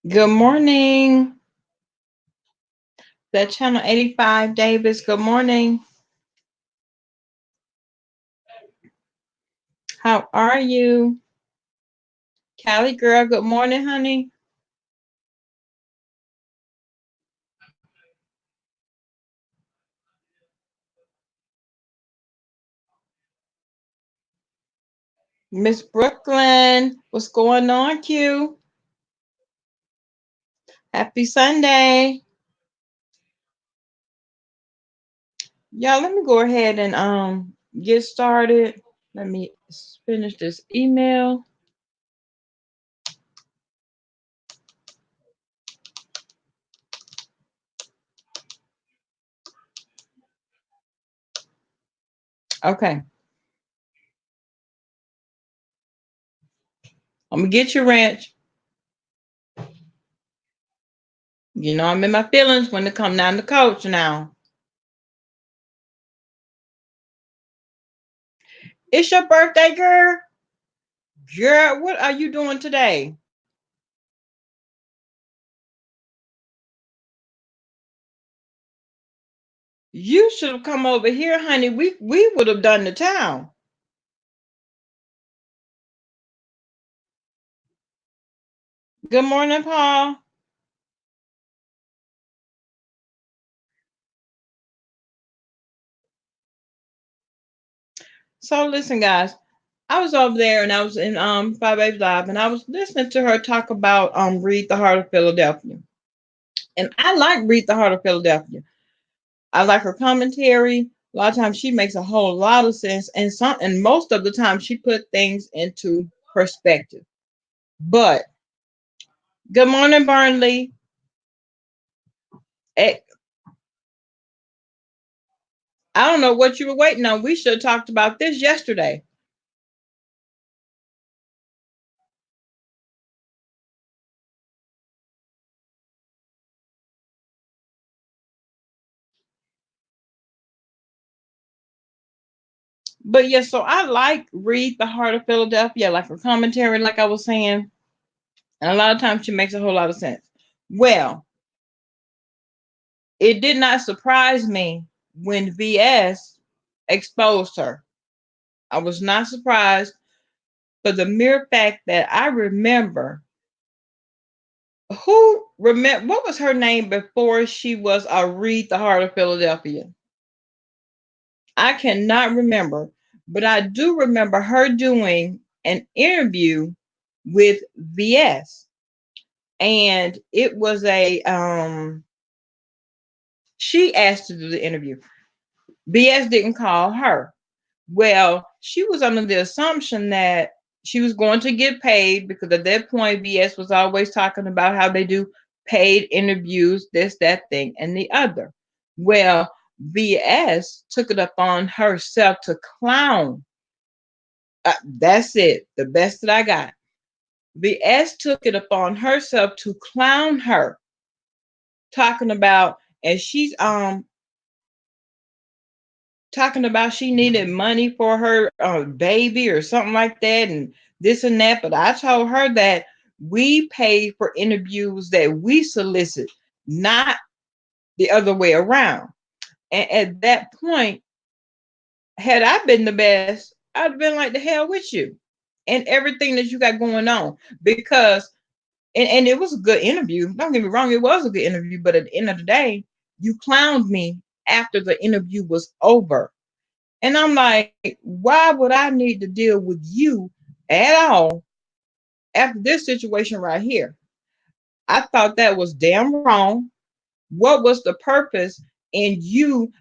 Good morning. The channel 85 Davis. Good morning. How are you? Callie girl, good morning, honey. Miss Brooklyn, what's going on, Q? Happy Sunday. Y'all, let me go ahead and get started. Let me finish this email. Okay. I'm gonna get you, Ranch. You know I'm in my feelings when it come down to coach now. It's your birthday, girl. Girl, what are you doing today? You should have come over here, honey. We would have done the town. Good morning, Paul. So listen, guys. I was over there and I was in Five Baby Live and I was listening to her talk about Read the Heart of Philadelphia. And I like Read the Heart of Philadelphia. I like her commentary. A lot of times she makes a whole lot of sense, and most of the time she put things into perspective. But good morning, Burnley. Eh, I don't know what you were waiting on. We should have talked about this yesterday. But yeah, so I like Read the Heart of Philadelphia, like her commentary, like I was saying. And a lot of times she makes a whole lot of sense. Well, it did not surprise me when VS exposed her. I was not surprised for the mere fact that I remember what was her name before she was a Read the Heart of Philadelphia. I cannot remember, but I do remember her doing an interview with VS, and it was a she asked to do the interview. VS didn't call her. Well, she was under the assumption that she was going to get paid because at that point, VS was always talking about how they do paid interviews, this, that thing, and the other. Well, VS took it upon herself to clown. That's it, the best that I got. VS took it upon herself to clown her, talking about, and she's talking about she needed money for her baby or something like that and this and that. But I told her that we pay for interviews that we solicit, not the other way around. And at that point, had I been the best, I'd been like the hell with you and everything that you got going on. Because and it was a good interview. Don't get me wrong, it was a good interview, but at the end of the day, you clowned me after the interview was over. And I'm like, why would I need to deal with you at all after this situation right here? I thought that was damn wrong. What was the purpose in you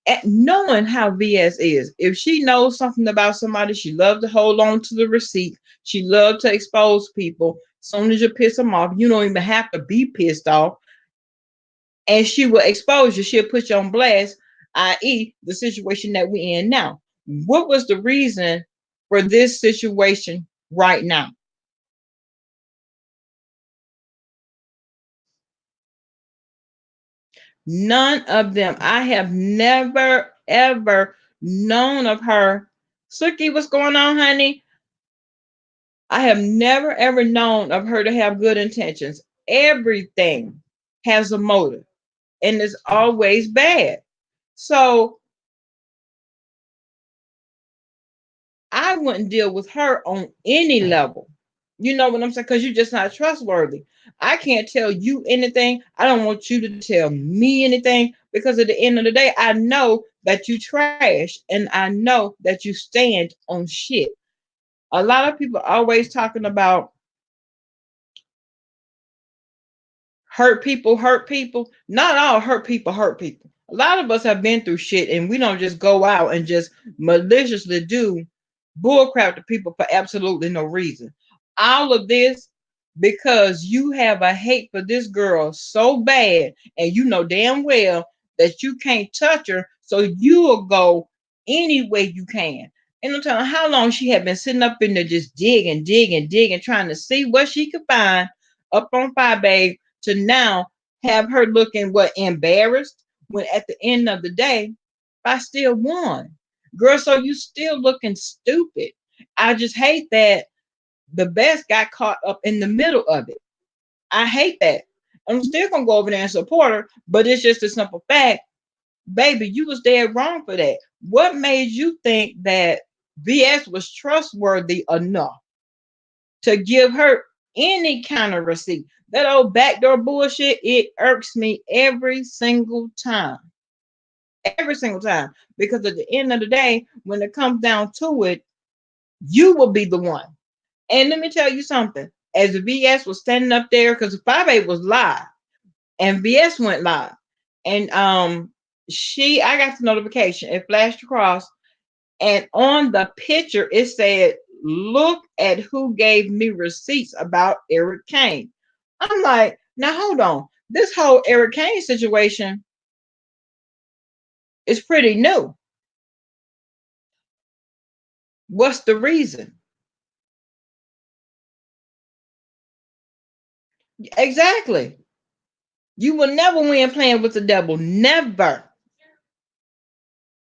at knowing how VS is? If she knows something about somebody, she loves to hold on to the receipt. She loves to expose people. As soon as you piss them off, you don't even have to be pissed off. And she will expose you. She'll put you on blast, i.e., the situation that we're in now. What was the reason for this situation right now? None of them. I have never, ever known of her. Suki, what's going on, honey? I have never, ever known of her to have good intentions. Everything has a motive and it's always bad. So I wouldn't deal with her on any level. You know what I'm saying? Because you're just not trustworthy. I can't tell you anything. I don't want you to tell me anything because at the end of the day, I know that you trash and I know that you stand on shit. A lot of people are always talking about hurt people hurt people. Not all hurt people hurt people. A lot of us have been through shit and we don't just go out and just maliciously do bullcrap to people for absolutely no reason. All of this because you have a hate for this girl so bad and you know damn well that you can't touch her, so you will go any way you can. And I'm telling you how long she had been sitting up in there just digging, digging, digging, trying to see what she could find up on Fire Babe to now have her looking what embarrassed when at the end of the day, I still won. Girl, so you still looking stupid. I just hate that the best got caught up in the middle of it. I hate that. I'm still gonna go over there and support her, but it's just a simple fact, baby, you was dead wrong for that. What made you think that VS was trustworthy enough to give her any kind of receipt? That old backdoor bullshit, it irks me every single time. Every single time. Because at the end of the day, when it comes down to it, you will be the one. And let me tell you something. As VS was standing up there, because 5A was live and VS went live. And I got the notification. It flashed across. And on the picture, it said, look at who gave me receipts about Eric Kane. I'm like, now hold on. This whole Eric Kane situation is pretty new. What's the reason? Exactly. You will never win playing with the devil. Never.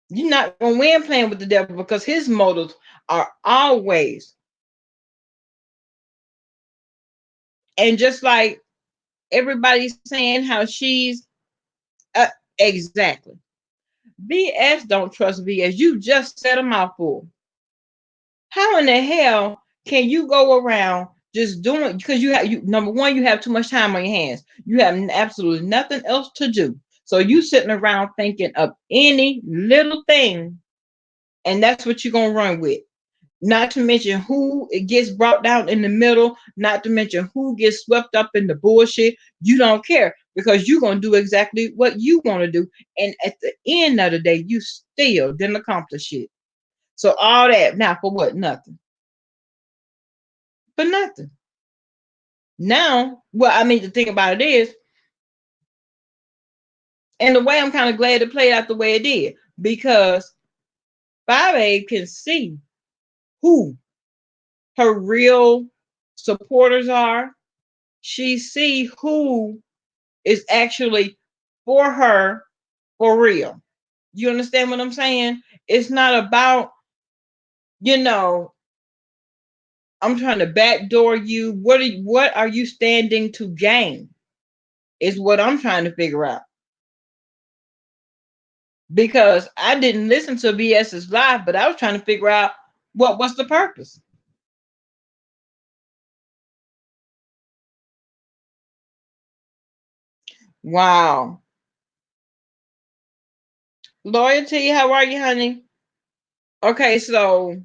You're not going to win playing with the devil because his motives are always. And just like everybody's saying how she's exactly. VS don't trust VS. You just said a mouthful. How in the hell can you go around just doing because you number one, you have too much time on your hands. You have absolutely nothing else to do. So you sitting around thinking of any little thing, and that's what you're gonna run with. Not to mention who it gets brought down in the middle, not to mention who gets swept up in the bullshit. You don't care because you're gonna do exactly what you want to do. And at the end of the day, you still didn't accomplish it. So all that now for what? Nothing. For nothing. Now, well, I mean, the thing about it is, and the way I'm kind of glad it played out the way it did, because 5A can see who her real supporters are. She see who is actually for her for real. You understand what I'm saying? It's not about, you know, I'm trying to backdoor you. What are you standing to gain? Is what I'm trying to figure out. Because I didn't listen to VS's live, but I was trying to figure out what's the purpose. Wow. Loyalty, how are you, honey? Okay, so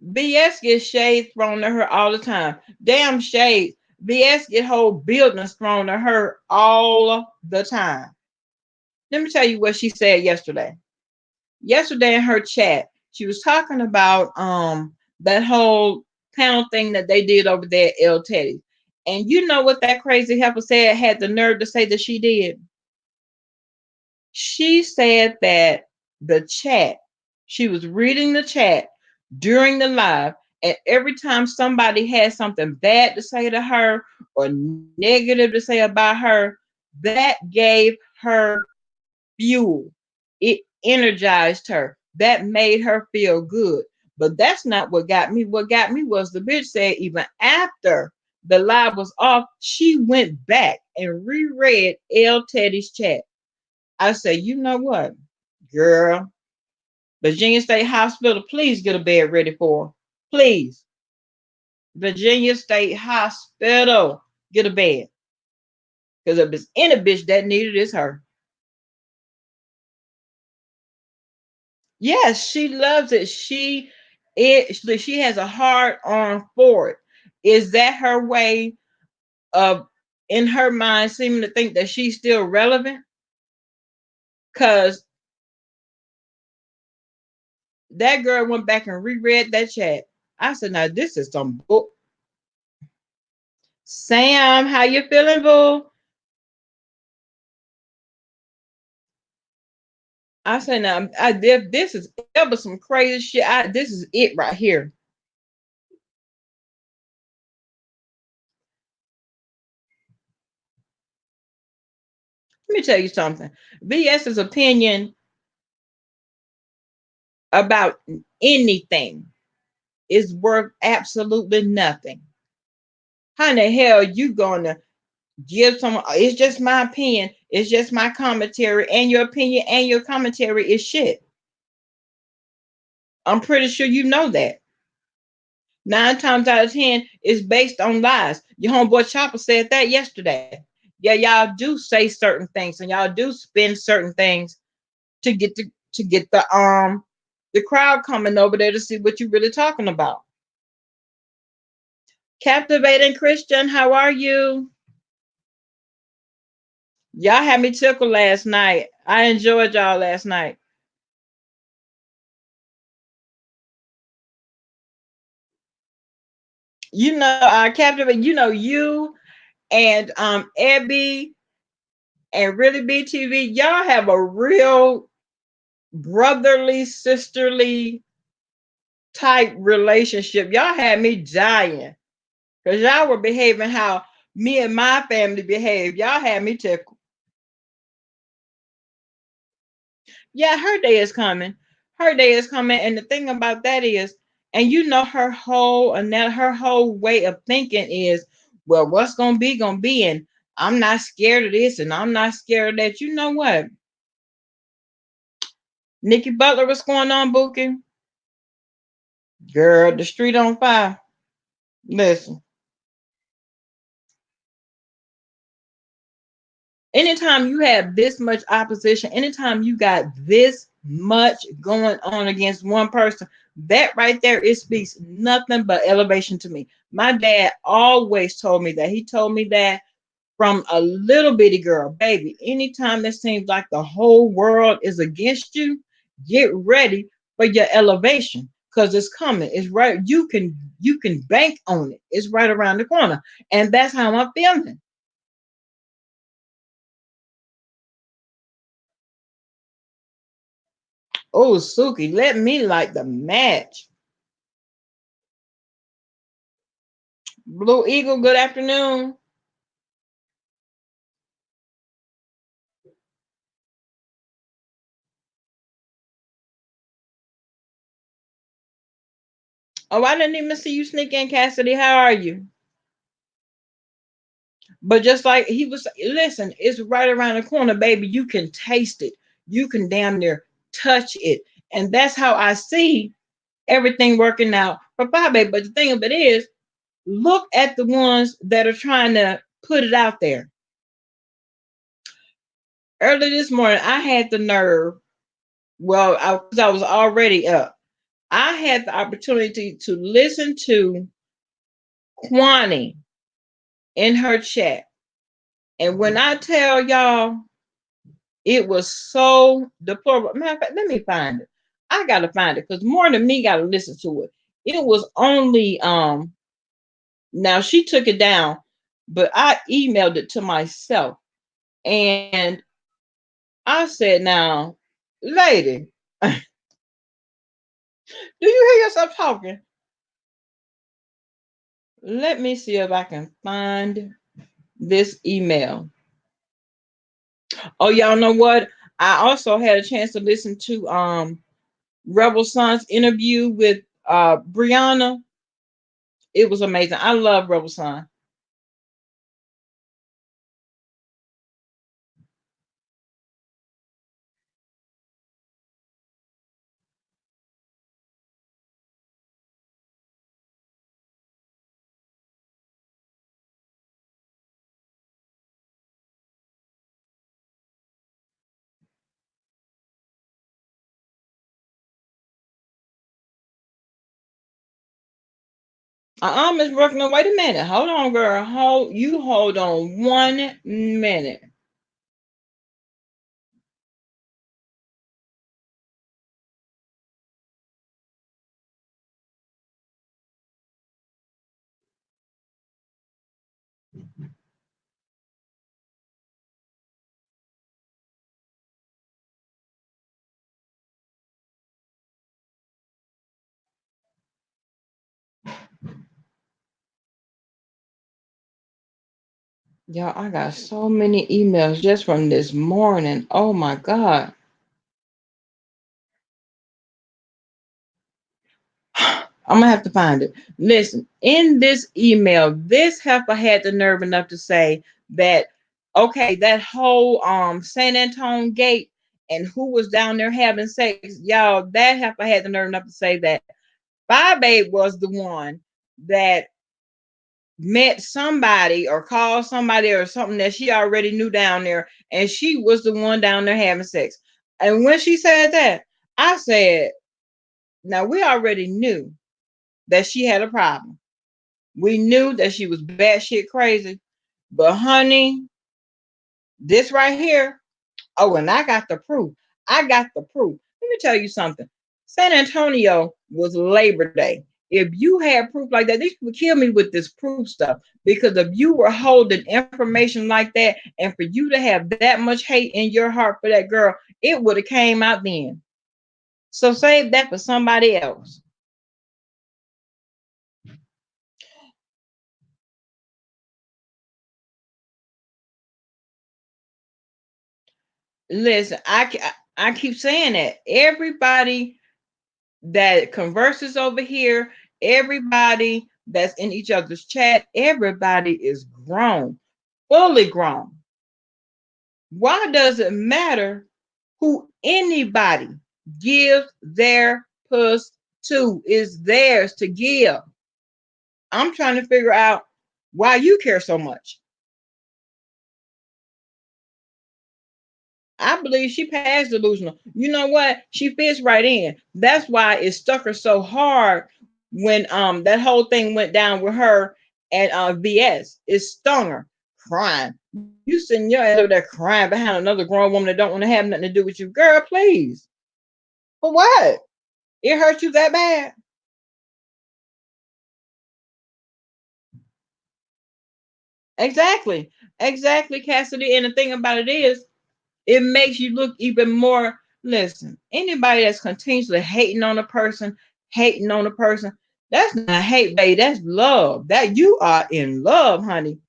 BS gets shade thrown at her all the time. Damn shade. BS get whole buildings thrown at her all the time. Let me tell you what she said yesterday. Yesterday in her chat, she was talking about that whole panel thing that they did over there at El Teddy. And you know what that crazy heifer said, had the nerve to say that she did? She said that the chat, she was reading the chat during the live, and every time somebody had something bad to say to her or negative to say about her, that gave her fuel. It energized her. That made her feel good. But that's not what got me. What got me was the bitch said even after the live was off, she went back and reread L. Teddy's chat. I say, you know what, girl, Virginia State Hospital, please get a bed ready for her. Please. Virginia State Hospital, get a bed. Because if there's any bitch that needed, it's her. Yes, she loves it. She has a hard on for it. Is that her way of, in her mind, seeming to think that she's still relevant? Because that girl went back and reread that chat. I said, now this is some book. Sam, how you feeling, boo? I said, now, if this is ever some crazy shit, this is it right here. Let me tell you something. VS's opinion about anything is worth absolutely nothing. How in the hell you gonna give someone? It's just my opinion. It's just my commentary, and your opinion and your commentary is shit. I'm pretty sure you know that. 9 times out of 10, it's based on lies. Your homeboy Chopper said that yesterday. Yeah, y'all do say certain things, and y'all do spin certain things to get the crowd coming over there to see what you're really talking about. Captivating Christian, how are you? Y'all had me tickled last night. I enjoyed y'all last night. You know, Captivate, you know, you and Abby and Really BTV, y'all have a real brotherly, sisterly type relationship. Y'all had me dying because y'all were behaving how me and my family behave. Y'all had me tickled. Yeah, her day is coming. Her day is coming. And the thing about that is, and you know, her whole way of thinking is, well, what's gonna be, and I'm not scared of this, and I'm not scared of that. You know what? Nikki Butler, what's going on, Bookie? Girl, the street on fire. Listen, anytime you have this much opposition, anytime you got this much going on against one person, that right there, it speaks nothing but elevation to me. My dad always told me that. He told me that from a little bitty girl, baby. Anytime it seems like the whole world is against you, get ready for your elevation because it's coming. It's right. You can bank on it. It's right around the corner, and that's how I'm feeling. Oh, Suki, let me light the match. Blue Eagle, good afternoon. Oh, I didn't even see you sneak in, Cassidy. How are you? But just like he was, listen, it's right around the corner, baby. You can taste it. You can damn near touch it. And that's how I see everything working out for Phi Baby. But the thing of it is, look at the ones that are trying to put it out there. Early this morning, I had the nerve. Well, I was already up. I had the opportunity to listen to Kwani in her chat. And when I tell y'all, it was so deplorable. Matter of fact, let me find it. I gotta find it because more than me gotta listen to it. It was only now she took it down, but I emailed it to myself and I said, now, lady, do you hear yourself talking? Let me see if I can find this email. Oh, y'all know what? I also had a chance to listen to Rebel Son's interview with Brianna. It was amazing. I love Rebel Son. Miss Bruckner, wait a minute. Hold on, girl. Hold on 1 minute. Y'all, I got so many emails just from this morning. Oh my God. I'm gonna have to find it. Listen, in this email, this heifer had the nerve enough to say that, okay, that whole San Antonio gate and who was down there having sex, y'all, that heifer had the nerve enough to say that Bye Babe was the one that met somebody or called somebody or something that she already knew down there, and she was the one down there having sex. And when she said that, I said, now we already knew that she had a problem. We knew that she was batshit crazy. But honey, this right here, oh, and I got the proof. I got the proof. Let me tell you something. San Antonio was Labor Day. If you had proof like that, they would kill me with this proof stuff. Because if you were holding information like that, and for you to have that much hate in your heart for that girl, it would have came out then. So save that for somebody else. Listen, I keep saying that everybody that converses over here, everybody that's in each other's chat, everybody is grown, fully grown. Why does it matter who anybody gives their puss to? Is theirs to give. I'm trying to figure out why you care so much. I believe she passed delusional. You know what? She fits right in. That's why it stuck her so hard when that whole thing went down with her and VS. It stung her, crying. You sitting your ass over there crying behind another grown woman that don't want to have nothing to do with you. Girl, please. For what? It hurt you that bad? Exactly. Exactly, Cassidy. And the thing about it is, it makes you look even more. Listen, anybody that's continuously hating on a person, that's not hate, baby. That's love. That you are in love, honey.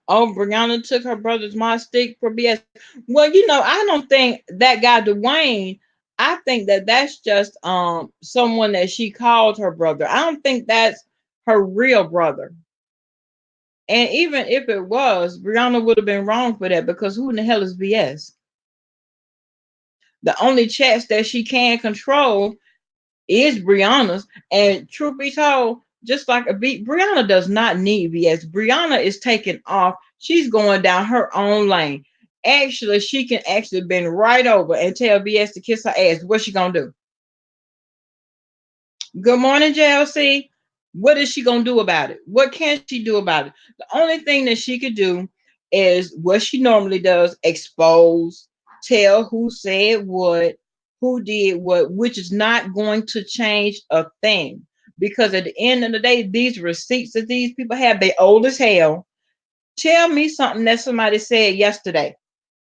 Oh, Brianna took her brother's mod stick for BS. Well, I don't think that guy Dwayne. I think that that's just someone that she called her brother. I don't think that's her real brother. And even if it was, Brianna would have been wrong for that because who in the hell is BS? The only chats that she can control is Brianna's. And truth be told, Just like Brianna does not need VS. Brianna is taking off. She's going down her own lane. Actually, she can actually bend right over and tell VS to kiss her ass. What's she gonna do? Good morning, JLC. What is she gonna do about it? What can she do about it? The only thing that she could do is what she normally does: expose, tell who said what, who did what, which is not going to change a thing. Because at the end of the day, these receipts that these people have, they old as hell. Tell me something that somebody said yesterday.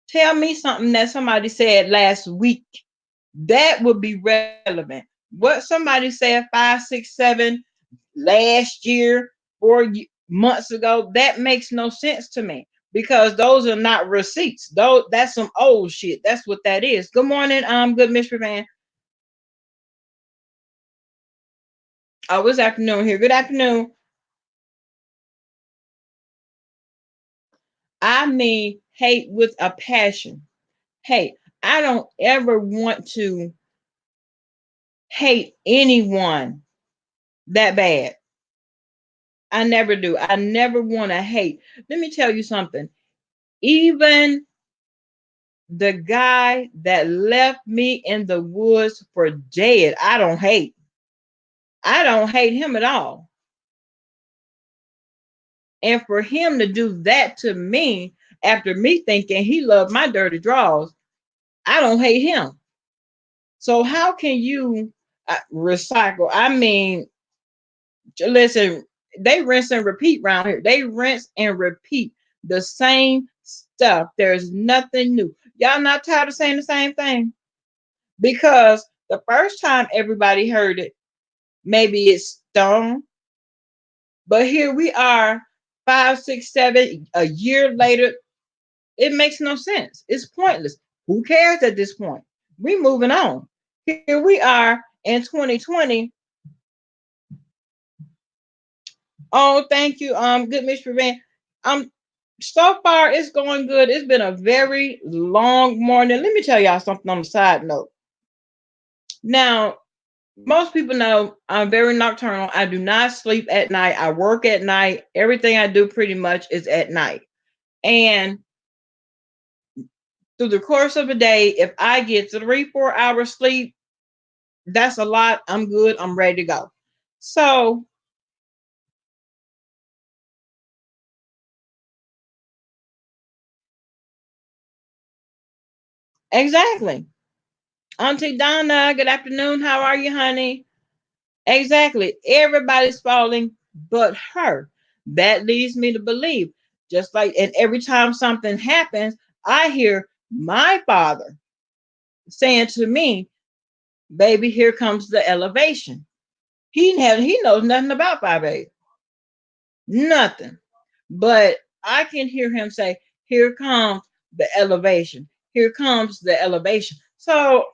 Tell me something that somebody said last week. That would be relevant. What somebody said 5, 6, 7 last year, 4 months ago, that makes no sense to me because those are not receipts. Though that's some old shit. That's what that is. Good morning, good mystery man. Oh, it's afternoon here. Good afternoon. I mean, hate with a passion. Hey, I don't ever want to hate anyone that bad. I never do. I never want to hate. Let me tell you something. Even the guy that left me in the woods for dead, I don't hate. I don't hate him at all. And for him to do that to me after me thinking he loved my dirty draws, I don't hate him. So how can you recycle? I mean, listen, they rinse and repeat around here. They rinse and repeat the same stuff. There's nothing new. Y'all not tired of saying the same thing? Because the first time everybody heard it, maybe it stung. But here we are, 5, 6, 7, a year later. It makes no sense. It's pointless. Who cares at this point? We moving on. Here we are in 2020. Oh, thank you, good Mr. Van. So far it's going good. It's been a very long morning. Let me tell y'all something on the side note. Now, most people know I'm very nocturnal. I do not sleep at night. I work at night. Everything I do pretty much is at night. And through the course of a day, if I get 3, 4 hours sleep, that's a lot. I'm good. I'm ready to go. So, exactly. Auntie Donna, good afternoon. How are you, honey? Exactly. Everybody's falling but her. That leads me to believe, just like, and every time something happens, I hear my father saying to me, baby, here comes the elevation. He knows nothing about 5 8. Nothing. But I can hear him say, here comes the elevation. Here comes the elevation. So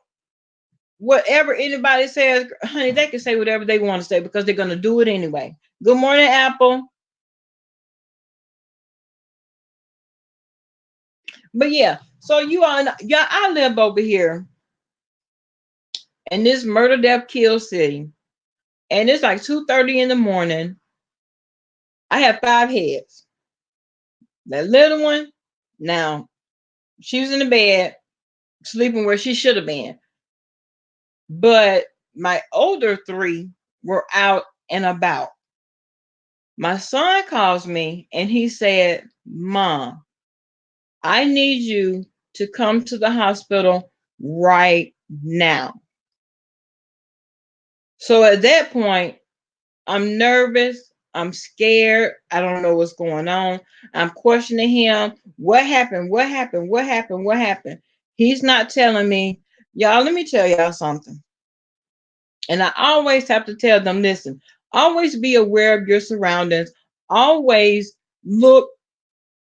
whatever anybody says, honey, they can say whatever they want to say because they're going to do it anyway. Good morning, Apple. But yeah, so you all, yeah, I live over here in this murder, death, kill city, and it's like 2:30 in the morning. I have 5 heads. That little one, now she was in the bed sleeping where she should have been, but my older three were out and about. My son calls me and he said, Mom, I need you to come to the hospital right now. So at that point, I'm nervous. I'm scared. I don't know what's going on. I'm questioning him. What happened? What happened? What happened? What happened? He's not telling me. Y'all, let me tell y'all something. And I always have to tell them, listen, always be aware of your surroundings. Always look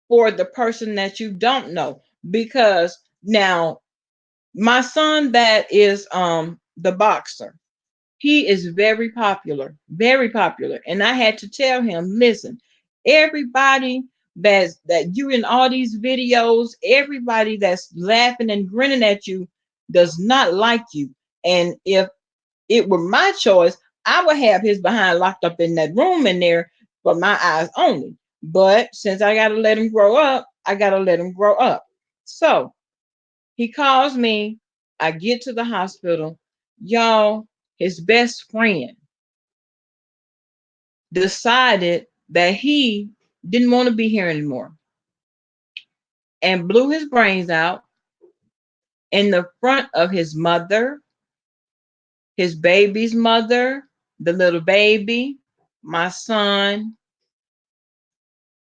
for the person that you don't know. Because now my son that is the boxer, he is very popular. And I had to tell him, listen, everybody that you in all these videos, everybody that's laughing and grinning at you does not like you. And if it were my choice, I would have his behind locked up in that room in there for my eyes only. But since I got to let him grow up, I got to let him grow up. So he calls me. I get to the hospital. Y'all, his best friend decided that he didn't want to be here anymore and blew his brains out in the front of his mother, his baby's mother, the little baby, my son,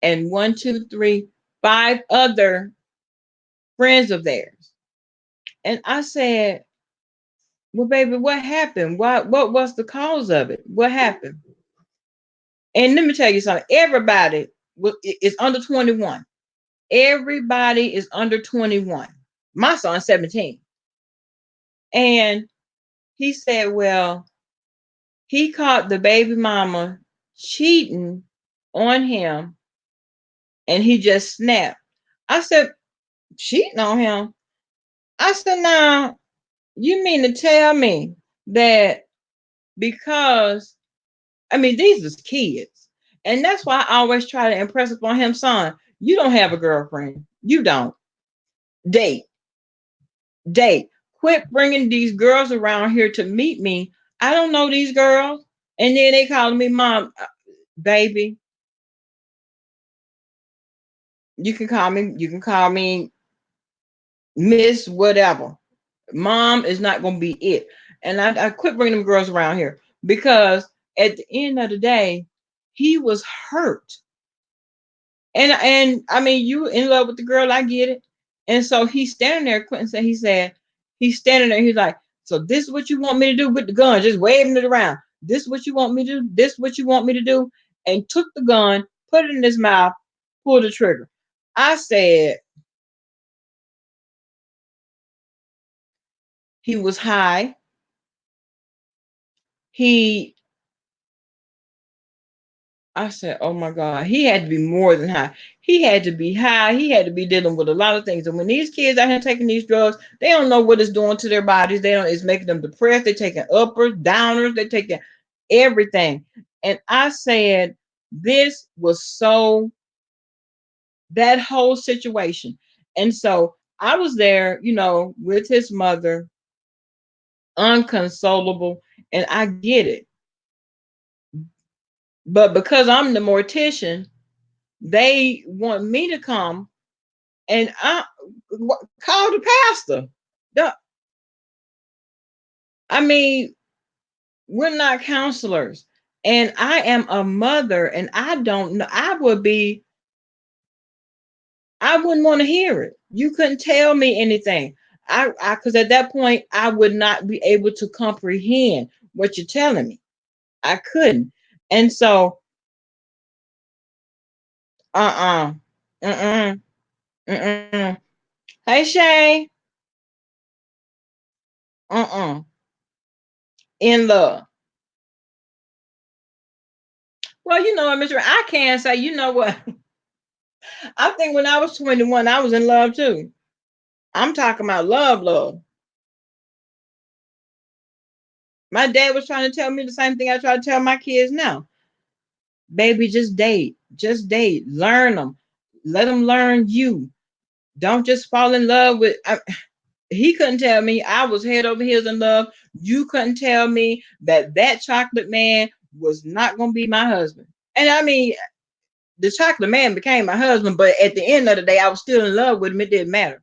and one, two, three, five other friends of theirs. And I said, well, baby, what happened? What was the cause of it? What happened? And let me tell you something. Everybody is under 21. Everybody is under 21. My son's 17. And he said, well, he caught the baby mama cheating on him and he just snapped. I said, cheating on him? I said, now, you mean to tell me that because, I mean, these is kids. And that's why I always try to impress upon him, son, you don't have a girlfriend. You don't. Date. Date. Quit bringing these girls around here to meet me. I don't know these girls. And then they call me mom, baby. You can call me Miss whatever. Mom is not going to be it. And I quit bringing them girls around here because at the end of the day, he was hurt. And I mean, you in love with the girl, I get it. And so he's standing there, Quentin said, he's standing there, he's like, so this is what you want me to do with the gun, just waving it around. This is what you want me to do, this is what you want me to do. And took the gun, put it in his mouth, pulled the trigger. I said, he was high. He I said, oh my God, he had to be more than high. He had to be high. He had to be dealing with a lot of things. And when these kids out here taking these drugs, they don't know what it's doing to their bodies. They don't, it's making them depressed. They're taking uppers, downers, they're taking everything. And I said, this was so that whole situation. And so I was there, with his mother, unconsolable, and I get it. But because I'm the mortician, they want me to come and I call the pastor. I mean, we're not counselors, and I am a mother, and I don't know. I wouldn't want to hear it. You couldn't tell me anything. Because at that point, I would not be able to comprehend what you're telling me. I couldn't, and so, uh, uh, uh. Hey, Shay, uh. In love. Well, you know what, Mr. I can say, you know what? I think when I was 21, I was in love too. I'm talking about love, love. My dad was trying to tell me the same thing I try to tell my kids now. Baby, just date. Just date. Learn them. Let them learn you. Don't just fall in love with. He couldn't tell me I was head over heels in love. You couldn't tell me that chocolate man was not going to be my husband. And I mean, the chocolate man became my husband, but at the end of the day, I was still in love with him. It didn't matter.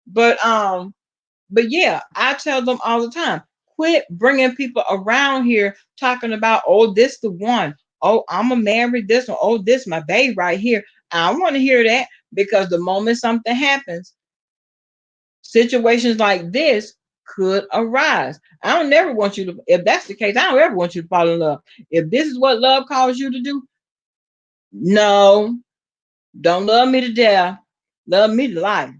But yeah, I tell them all the time, quit bringing people around here talking about, oh, this the one. Oh, I'm gonna marry this one. Oh, this my babe right here. I don't want to hear that because the moment something happens, situations like this could arise. I don't never want you to, if that's the case, I don't ever want you to fall in love. If this is what love calls you to do, no, don't love me to death. Love me to life.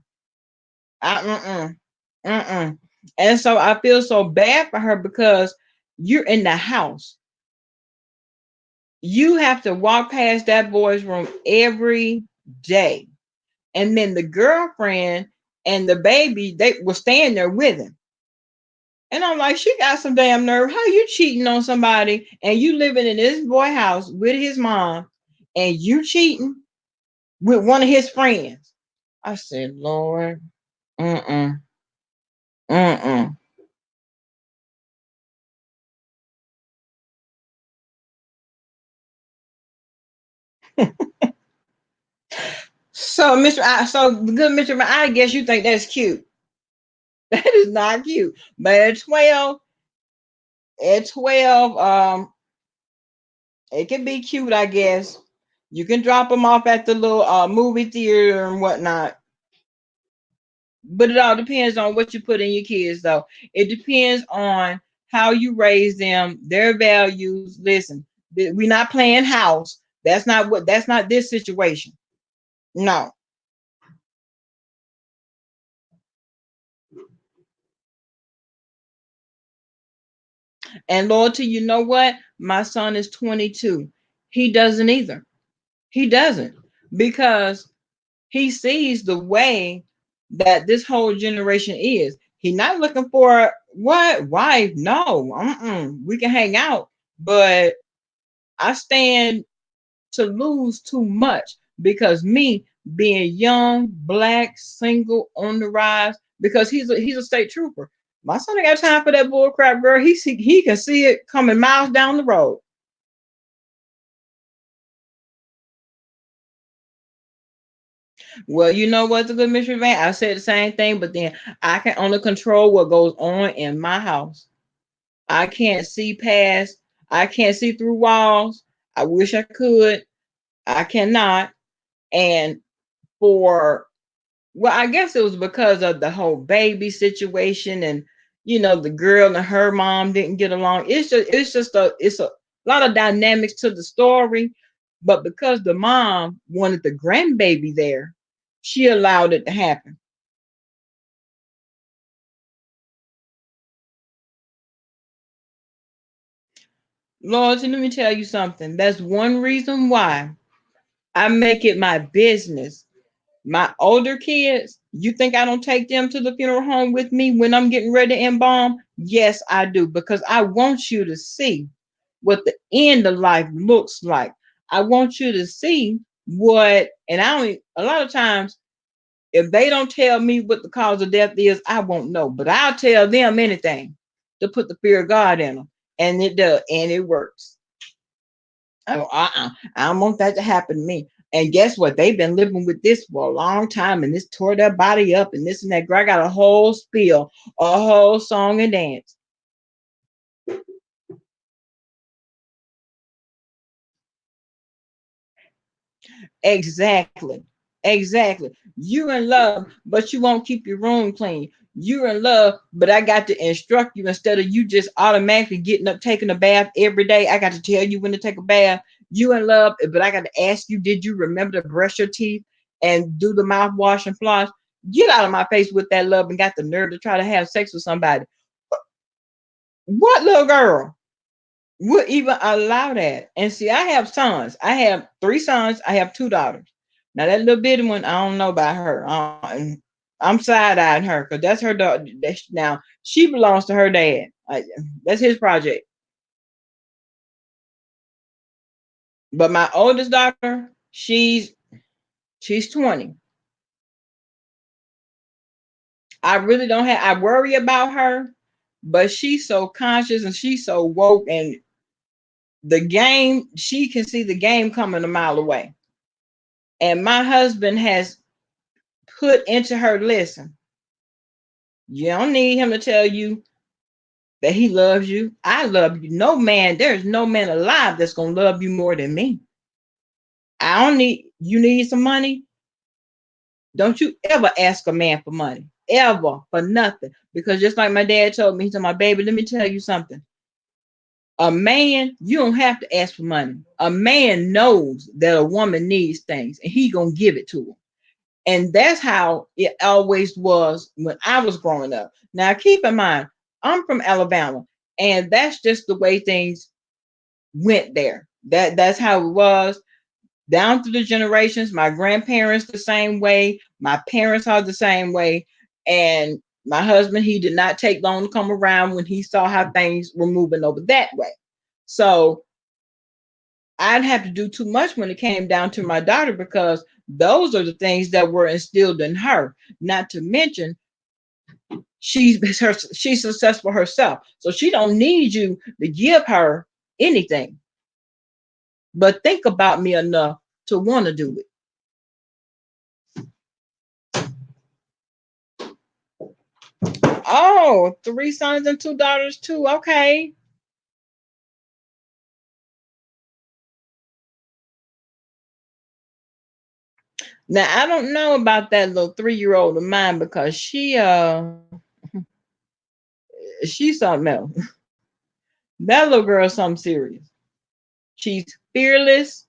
Mm-mm. And so I feel so bad for her because you're in the house. You have to walk past that boy's room every day. And then the girlfriend and the baby, they were staying there with him. And I'm like, she got some damn nerve. How you cheating on somebody and you living in this boy house with his mom and you cheating with one of his friends? I said, Lord, mm-mm, mm-mm. So, good Mr. I guess you think that's cute. That is not cute. But at 12, it can be cute, I guess. You can drop them off at the little movie theater and whatnot. But it all depends on what you put in your kids, though. It depends on how you raise them, their values. Listen, we're not playing house. That's not this situation. No. And loyalty, you know what? My son is 22. He doesn't either. He doesn't because he sees the way that this whole generation is. He's not looking for what wife. No, we can hang out, but I stand to lose too much because me being young, black, single, on the rise. Because he's a state trooper. My son ain't got time for that bull crap, girl. He can see it coming miles down the road. Well, you know what's a good mystery man? I said the same thing, but then I can only control what goes on in my house. I can't see past, I can't see through walls. I wish I could. I cannot. And for, well, I guess it was because of the whole baby situation and the girl and her mom didn't get along. It's a lot of dynamics to the story, but because the mom wanted the grandbaby there, she allowed it to happen. Lord, let me tell you something. That's one reason why I make it my business. My older kids, you think I don't take them to the funeral home with me when I'm getting ready to embalm? Yes, I do, because I want you to see what the end of life looks like. I want you to see what, and I don't, a lot of times, if they don't tell me what the cause of death is, I won't know, but I'll tell them anything to put the fear of God in them. And it does, and it works. Oh, I don't want that to happen to me. And guess what? They've been living with this for a long time, and this tore their body up, and this and that. Girl, I got a whole spiel, a whole song and dance. Exactly. Exactly. You're in love, but you won't keep your room clean. You're in love, but I got to instruct you instead of you just automatically getting up, taking a bath every day. I got to tell you when to take a bath. You in love, but I got to ask you, did you remember to brush your teeth and do the mouthwash and floss? Get out of my face with that love and got the nerve to try to have sex with somebody. What little girl would even allow that? And see, I have sons. I have three sons. I have two daughters. Now that little bitty one, I don't know about her. I'm side eyeing her because that's her daughter. Now she belongs to her dad. That's his project. But my oldest daughter, she's 20. I really don't have. I worry about her, but she's so conscious and she's so woke, and the game. She can see the game coming a mile away. And my husband has put into her, listen, you don't need him to tell you that he loves you. I love you. No man, there's no man alive that's gonna love you more than me. I don't need you need some money. Don't you ever ask a man for money. Ever for nothing. Because just like my dad told me, he told my baby, let me tell you something. A man, you don't have to ask for money. A man knows that a woman needs things and he gonna give it to her. And that's how it always was when I was growing up. Now, keep in mind, I'm from Alabama, and that's just the way things went there. That's how it was down through the generations. My grandparents the same way, my parents are the same way, and My husband, he did not take long to come around when he saw how things were moving over that way. So I'd have to do too much when it came down to my daughter, because those are the things that were instilled in her. Not to mention, she's successful herself, so she don't need you to give her anything. But think about me enough to want to do it. Oh, three sons and two daughters too. Okay. Now I don't know about that little 3-year-old of mine, because she's something else. That little girl is something serious. She's fearless.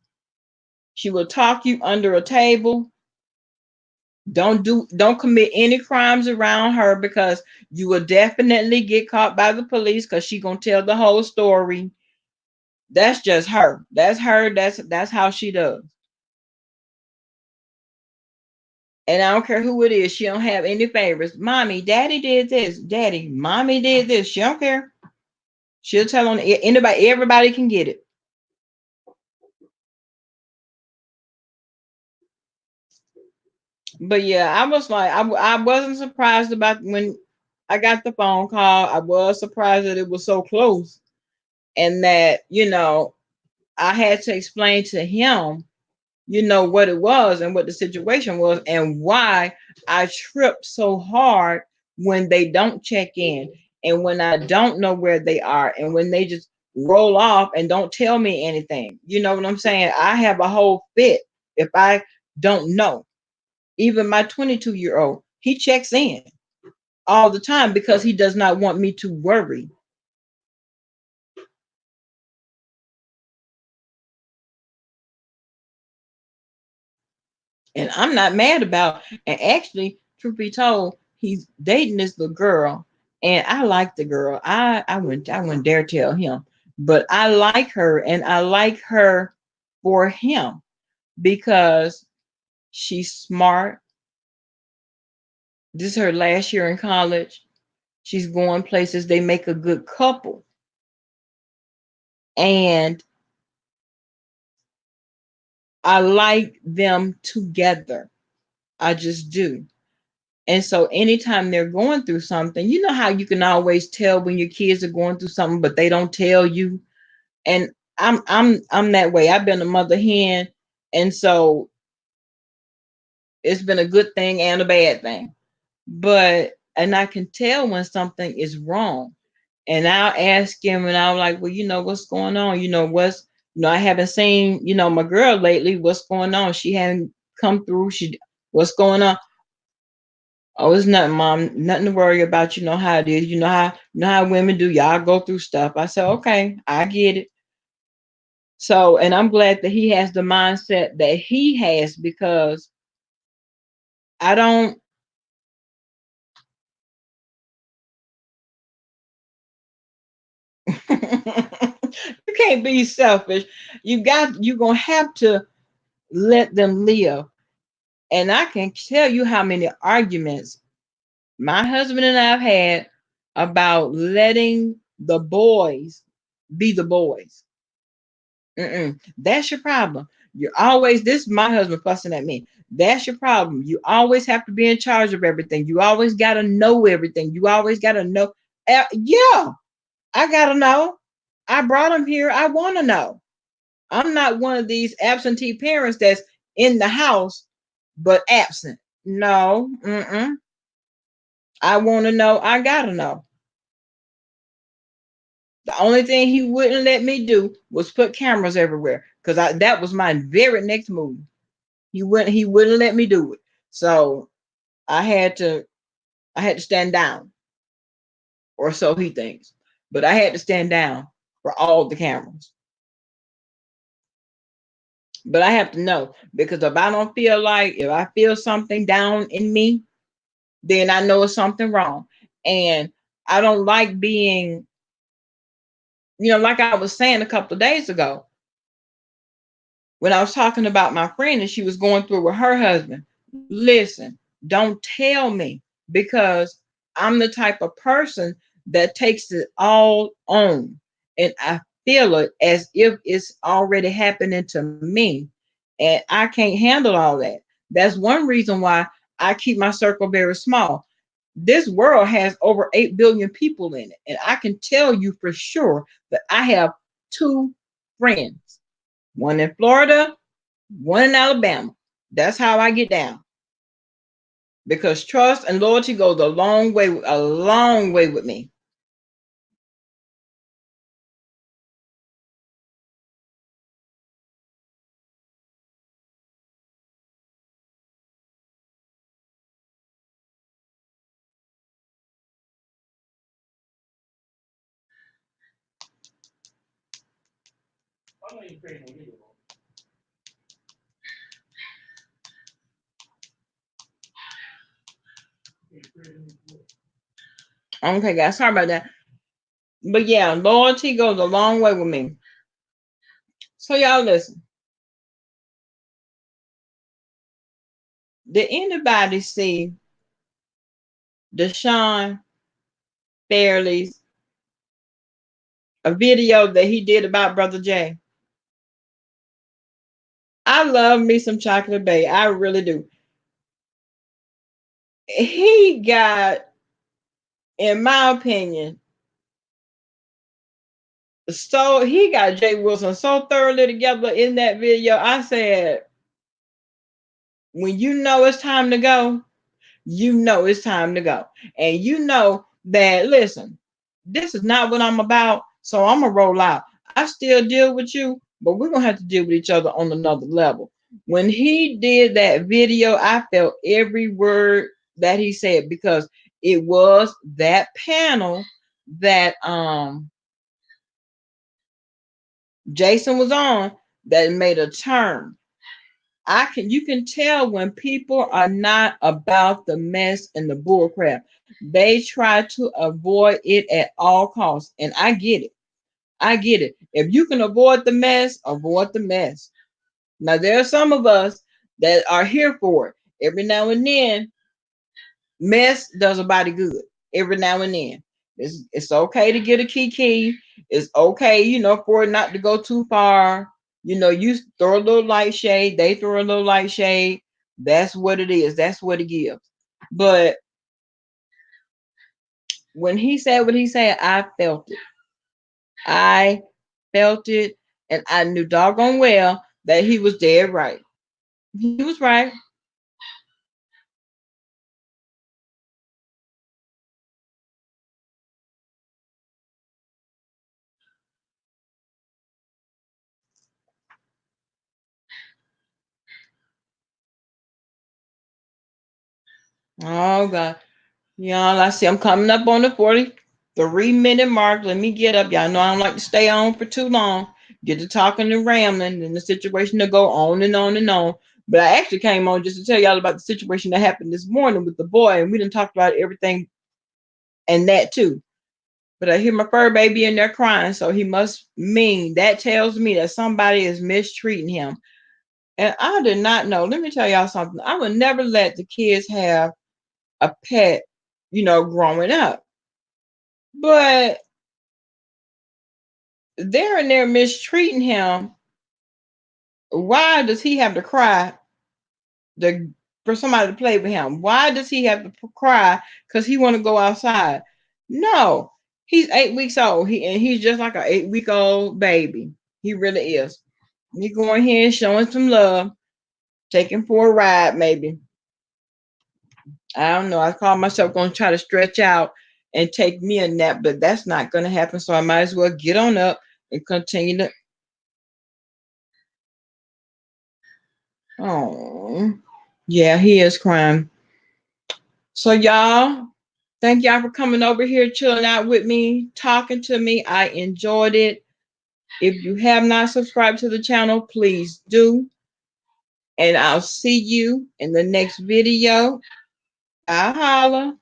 She will talk you under a table. Don't commit any crimes around her, because you will definitely get caught by the police, because she gonna tell the whole story. That's just her. That's her. That's how she does. And I don't care who it is. She don't have any favorites. Mommy, daddy did this. Daddy, mommy did this. She don't care. She'll tell on anybody. Everybody can get it. But yeah, I was like, I wasn't surprised about when I got the phone call. I was surprised that it was so close, and that, I had to explain to him, what it was and what the situation was, and why I tripped so hard when they don't check in, and when I don't know where they are, and when they just roll off and don't tell me anything. You know what I'm saying? I have a whole fit if I don't know. Even my 22-year-old, he checks in all the time because he does not want me to worry. And I'm not mad about. And actually, truth be told, he's dating this little girl, and I like the girl. I wouldn't dare tell him, but I like her, and I like her for him because she's smart. This is her last year in college. She's going places. They make a good couple, and I like them together. I just do. And so anytime they're going through something, you know how you can always tell when your kids are going through something, but they don't tell you. And I'm that way. I've been a mother hen, and so it's been a good thing and a bad thing. But and I can tell when something is wrong. And I'll ask him, and I'm like, well, what's going on? I haven't seen, my girl lately. What's going on? She hadn't come through. What's going on? Oh, it's nothing, mom. Nothing to worry about. You know how it is. You know how women do. Y'all go through stuff. I said, okay, I get it. So, and I'm glad that he has the mindset that he has, because I don't. You can't be selfish. You're gonna have to let them live. And I can tell you how many arguments my husband and I have had about letting the boys be the boys. That's your problem. You're always, this is my husband fussing at me. That's your problem. You always have to be in charge of everything. You always got to know everything. You always got to know. Yeah, I got to know. I brought him here. I want to know. I'm not one of these absentee parents that's in the house but absent. No, I want to know. I got to know. The only thing he wouldn't let me do was put cameras everywhere, because that was my very next move. He wouldn't let me do it. So I had to I had to stand down, or so he thinks. But I had to stand down for all the cameras. But I have to know, because if I feel something down in me, then I know it's something wrong. And I don't like being, like I was saying a couple of days ago, when I was talking about my friend and she was going through with her husband. Listen, don't tell me, because I'm the type of person that takes it all on, and I feel it as if it's already happening to me, and I can't handle all that. That's one reason why I keep my circle very small. This world has over 8 billion people in it, and I can tell you for sure that I have two friends, one in Florida, one in Alabama. That's how I get down, because trust and loyalty goes a long way with me. Okay, guys, sorry about that. But yeah, loyalty goes a long way with me. So y'all listen. Did anybody see Deshaun Fairley's a video that he did about Brother Jay? I love me some Chocolate Bay. I really do. He got, in my opinion, so he got Jay Wilson so thoroughly together in that video. I said, when you know it's time to go, you know it's time to go. And you know that, listen, this is not what I'm about, so I'm going to roll out. I still deal with you, but we're going to have to deal with each other on another level. When he did that video, I felt every word that he said, because it was that panel that Jason was on that made a turn. You can tell when people are not about the mess and the bullcrap. They try to avoid it at all costs. And I get it. I get it. If you can avoid the mess, avoid the mess. Now there are some of us that are here for it. Every now and then, mess does a body good. Every now and then. It's okay to get a kiki. It's okay, for it not to go too far. You throw a little light shade, they throw a little light shade. That's what it is. That's what it gives. But when he said what he said, I felt it. I felt it, and I knew doggone well that he was dead right. He was right. Oh God. Y'all, I see I'm coming up on the 43-minute mark. Let me get up. Y'all know I don't like to stay on for too long. Get to talking and rambling, and the situation to go on and on and on. But I actually came on just to tell y'all about the situation that happened this morning with the boy, and we didn't talk about everything and that too. But I hear my fur baby in there crying, so he must mean that tells me that somebody is mistreating him. And I did not know. Let me tell y'all something. I would never let the kids have a pet, growing up. But they're in there mistreating him. Why does he have to cry for somebody to play with him? Why does he have to cry because he want to go outside? No, he's 8 weeks old. He's just like an 8-week old baby. He really is. He going here and showing some love, taking for a ride, maybe. I don't know. I call myself going to try to stretch out and take me a nap, but that's not going to happen. So I might as well get on up and continue to. Oh, yeah, he is crying. So y'all, thank y'all for coming over here, chilling out with me, talking to me. I enjoyed it. If you have not subscribed to the channel, please do. And I'll see you in the next video. I'll holla.